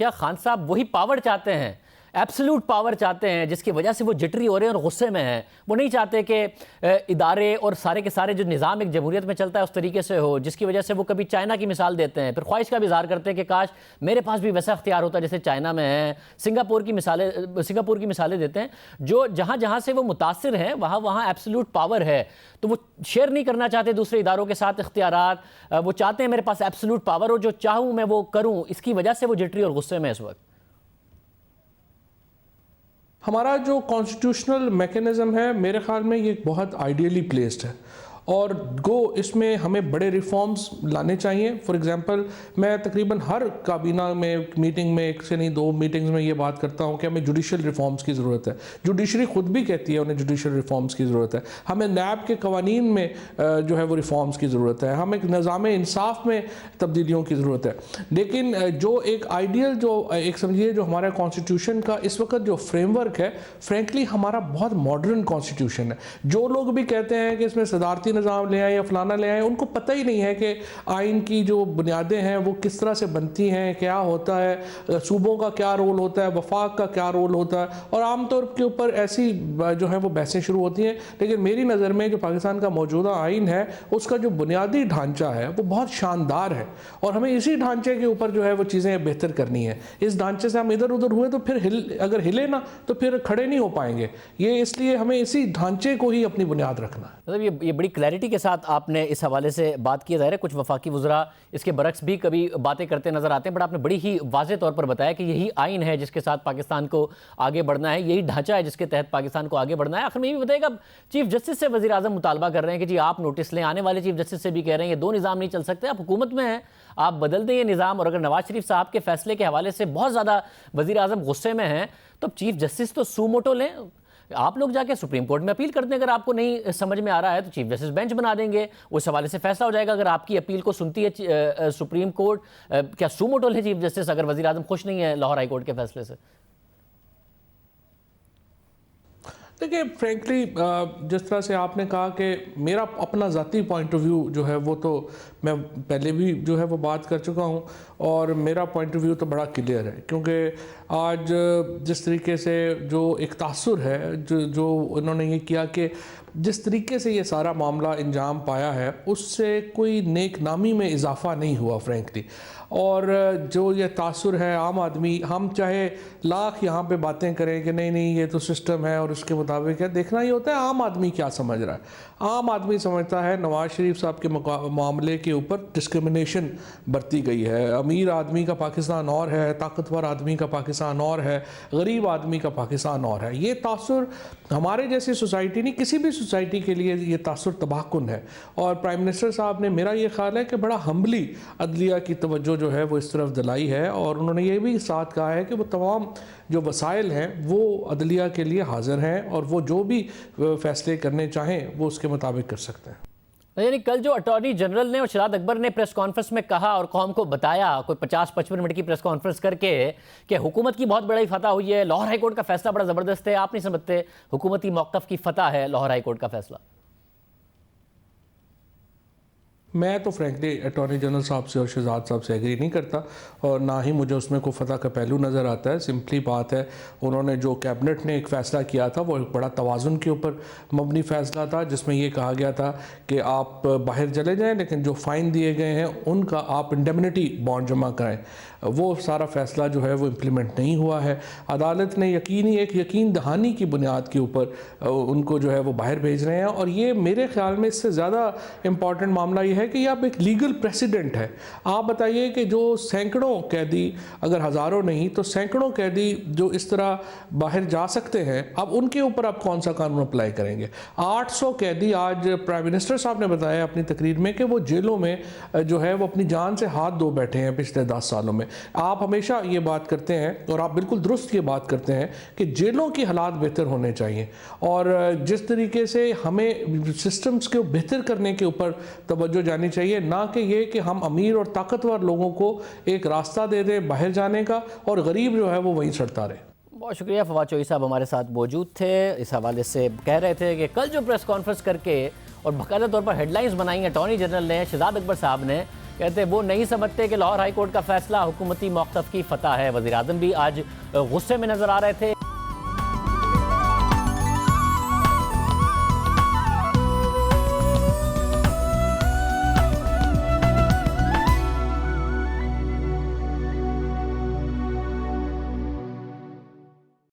کیا خان صاحب وہی پاور چاہتے ہیں، ایبسلوٹ پاور چاہتے ہیں جس کی وجہ سے وہ جٹری ہو رہے ہیں اور غصے میں ہیں؟ وہ نہیں چاہتے کہ ادارے اور سارے کے سارے جو نظام ایک جمہوریت میں چلتا ہے اس طریقے سے ہو، جس کی وجہ سے وہ کبھی چائنا کی مثال دیتے ہیں، پھر خواہش کا بھی اظہار کرتے ہیں کہ کاش میرے پاس بھی ویسا اختیار ہوتا جیسے چائنا میں ہے، سنگاپور کی مثالیں دیتے ہیں، جو جہاں سے وہ متاثر ہیں وہاں ایبسلوٹ پاور ہے، تو وہ شیئر نہیں کرنا چاہتے دوسرے اداروں کے ساتھ اختیارات، وہ چاہتے ہیں میرے پاس ایبسلوٹ پاور ہو، جو چاہوں میں وہ کروں، اس کی وجہ سے وہ جٹری اور غصے میں اس وقت۔ ہمارا جو کانسٹیٹیوشنل میکنزم ہے میرے خیال میں یہ بہت آئیڈیلی پلیسڈ ہے، اور اس میں ہمیں بڑے ریفارمز لانے چاہیے۔ فار ایگزامپل میں تقریباً ہر کابینہ میں میٹنگ میں، ایک سے نہیں دو میٹنگز میں یہ بات کرتا ہوں کہ ہمیں جوڈیشل ریفارمز کی ضرورت ہے۔ جوڈیشری خود بھی کہتی ہے انہیں جوڈیشل ریفارمز کی ضرورت ہے۔ ہمیں نیب کے قوانین میں جو ہے وہ ریفارمز کی ضرورت ہے۔ ہمیں نظام انصاف میں تبدیلیوں کی ضرورت ہے۔ لیکن جو ایک آئیڈیل ایک سمجھیے جو ہمارا کانسٹیٹیوشن کا اس وقت جو فریم ورک ہے، فرینکلی ہمارا بہت ماڈرن کانسٹیٹیوشن ہے۔ جو لوگ بھی کہتے ہیں کہ اس میں صدارتی نظام لے آئیں یا فلانا لے آئیں، ان کو پتہ ہی نہیں ہے کہ آئین کی جو بنیادیں ہیں وہ کس طرح سے بنتی ہیں، کیا ہوتا ہے، صوبوں کا کیا رول ہوتا ہے، وفاق کا کیا رول ہوتا ہے، اور عام طور کے اوپر ایسی جو ہے وہ بحثیں شروع ہوتی ہیں۔ لیکن میری نظر میں جو پاکستان کا موجودہ آئین ہے اس کا جو بنیادی ڈھانچہ ہے وہ بہت شاندار ہے، اور ہمیں اسی ڈھانچے کے اوپر جو ہے وہ چیزیں بہتر کرنی ہے۔ اس ڈھانچے سے ہم ادھر ادھر ہوئے تو پھر اگر ہلے نا تو پھر کھڑے نہیں ہو پائیں گے۔ یہ اس لیے ہمیں اسی ڈھانچے کو ہی اپنی بنیاد رکھنا ہے۔ مطلب یہ بڑی کلیئرٹی کے ساتھ آپ نے اس حوالے سے بات کی، ظاہر ہے کچھ وفاقی وزراء اس کے برعکس بھی کبھی باتیں کرتے نظر آتے ہیں، بٹ آپ نے بڑی ہی واضح طور پر بتایا کہ یہی آئین ہے جس کے ساتھ پاکستان کو آگے بڑھنا ہے، یہی ڈھانچہ ہے جس کے تحت پاکستان کو آگے بڑھنا ہے۔ آخر میں یہ بھی بتائیے گا، چیف جسٹس سے وزیر اعظم مطالبہ کر رہے ہیں کہ جی آپ نوٹس لیں، آنے والے چیف جسٹس سے بھی کہہ رہے ہیں یہ دو نظام نہیں چل سکتے، آپ حکومت میں ہیں، آپ بدل دیں یہ نظام، اور اگر نواز شریف صاحب کے فیصلے کے حوالے سے بہت زیادہ وزیر اعظم غصے میں ہیں تو چیف جسٹس تو سو موٹو لیں، آپ لوگ جا کے سپریم کورٹ میں اپیل کر دیں، اگر آپ کو نہیں سمجھ میں آ رہا ہے تو چیف جسٹس بینچ بنا دیں گے، اس حوالے سے فیصلہ ہو جائے گا۔ اگر آپ کی اپیل کو سنتی ہے سپریم کورٹ، کیا سو موٹو لیں چیف جسٹس اگر وزیر اعظم خوش نہیں ہے لاہور ہائی کورٹ کے فیصلے سے؟ دیکھیں فرینکلی جس طرح سے آپ نے کہا کہ میرا اپنا ذاتی پوائنٹ آف ویو جو ہے وہ تو میں پہلے بھی جو ہے وہ بات کر چکا ہوں، اور میرا پوائنٹ آف ویو تو بڑا کلیئر ہے، کیونکہ آج جس طریقے سے جو ایک تاثر ہے جو انہوں نے یہ کیا کہ جس طریقے سے یہ سارا معاملہ انجام پایا ہے اس سے کوئی نیک نامی میں اضافہ نہیں ہوا فرینکلی، اور جو یہ تاثر ہے عام آدمی، ہم چاہے لاکھ یہاں پہ باتیں کریں کہ نہیں یہ تو سسٹم ہے اور اس کے مطابق ہے، دیکھنا یہ ہوتا ہے عام آدمی کیا سمجھ رہا ہے۔ عام آدمی سمجھتا ہے نواز شریف صاحب کے معاملے کے اوپر ڈسکرمنیشن برتی گئی ہے، امیر آدمی کا پاکستان اور ہے، طاقتور آدمی کا پاکستان اور ہے، غریب آدمی کا پاکستان اور ہے۔ یہ تاثر ہمارے جیسی سوسائٹی نہیں، کسی بھی سوسائٹی کے لیے یہ تاثر تباہ کن ہے، اور پرائم منسٹر صاحب نے میرا یہ خیال ہے کہ بڑا ہمبلی عدلیہ کی توجہ جو ہے وہ اس طرف دلائی ہے، اور انہوں نے یہ بھی ساتھ کہا ہے کہ وہ تمام جو وسائل ہیں وہ عدلیہ کے لیے حاضر ہیں، اور وہ جو بھی فیصلے کرنے چاہیں وہ اس کے مطابق کر سکتے ہیں۔ یعنی کل جو اٹارنی جنرل نے اور شہزاد اکبر نے پریس کانفرنس میں کہا اور قوم کو بتایا، کوئی 50-55 منٹ کی پریس کانفرنس کر کے، کہ حکومت کی بہت بڑی فتح ہوئی ہے، لاہور ہائی کورٹ کا فیصلہ بڑا زبردست ہے، آپ نہیں سمجھتے حکومتی موقف کی فتح ہے لاہور ہائی کورٹ کا فیصلہ؟ میں تو فرینکلی اٹارنی جنرل صاحب سے اور شہزاد صاحب سے ایگری نہیں کرتا، اور نہ ہی مجھے اس میں کوئی فتح کا پہلو نظر آتا ہے۔ سمپلی بات ہے، انہوں نے جو کیبنٹ نے ایک فیصلہ کیا تھا وہ ایک بڑا توازن کے اوپر مبنی فیصلہ تھا، جس میں یہ کہا گیا تھا کہ آپ باہر چلے جائیں لیکن جو فائن دیے گئے ہیں ان کا آپ انڈیمنٹی بانڈ جمع کرائیں۔ وہ سارا فیصلہ جو ہے وہ امپلیمنٹ نہیں ہوا ہے۔ عدالت نے ایک یقین دہانی کی بنیاد کے اوپر ان کو جو ہے وہ باہر بھیج رہے ہیں، اور یہ میرے خیال میں اس سے زیادہ امپورٹنٹ معاملہ یہ ہے کہ یہ اب ایک لیگل پریسیڈنٹ ہے۔ آپ بتائیے کہ جو سینکڑوں قیدی، اگر ہزاروں نہیں تو سینکڑوں قیدی جو اس طرح باہر جا سکتے ہیں، اب ان کے اوپر آپ کون سا قانون اپلائی کریں گے؟ 800 قیدی آج پرائم منسٹر صاحب نے بتایا اپنی تقریر میں کہ وہ جیلوں میں جو ہے وہ اپنی جان سے ہاتھ دھو بیٹھے ہیں پچھلے 10 سالوں میں۔ آپ ہمیشہ یہ بات کرتے ہیں، اور آپ بالکل درست یہ بات کرتے ہیں کہ جیلوں کی حالات بہتر ہونے چاہیے، اور جس طریقے سے ہمیں سسٹمز کو بہتر کرنے کے اوپر توجہ جانی چاہیے، نہ کہ یہ کہ ہم امیر اور طاقتور لوگوں کو ایک راستہ دے دیں باہر جانے کا اور غریب جو ہے وہ وہیں سڑتا رہے۔ بہت شکریہ فواد چوہدری صاحب ہمارے ساتھ موجود تھے۔ اس حوالے سے کہہ رہے تھے کہ کل جو پریس کانفرنس کر کے اور باقاعدہ طور پر ہیڈ لائنز بنائی ہیں اٹارنی جنرل نے، شہزاد اکبر صاحب نے، کہتے وہ نہیں سمجھتے کہ لاہور ہائی کورٹ کا فیصلہ حکومتی موقف کی فتح ہے۔ وزیر اعظم بھی آج غصے میں نظر آ رہے تھے۔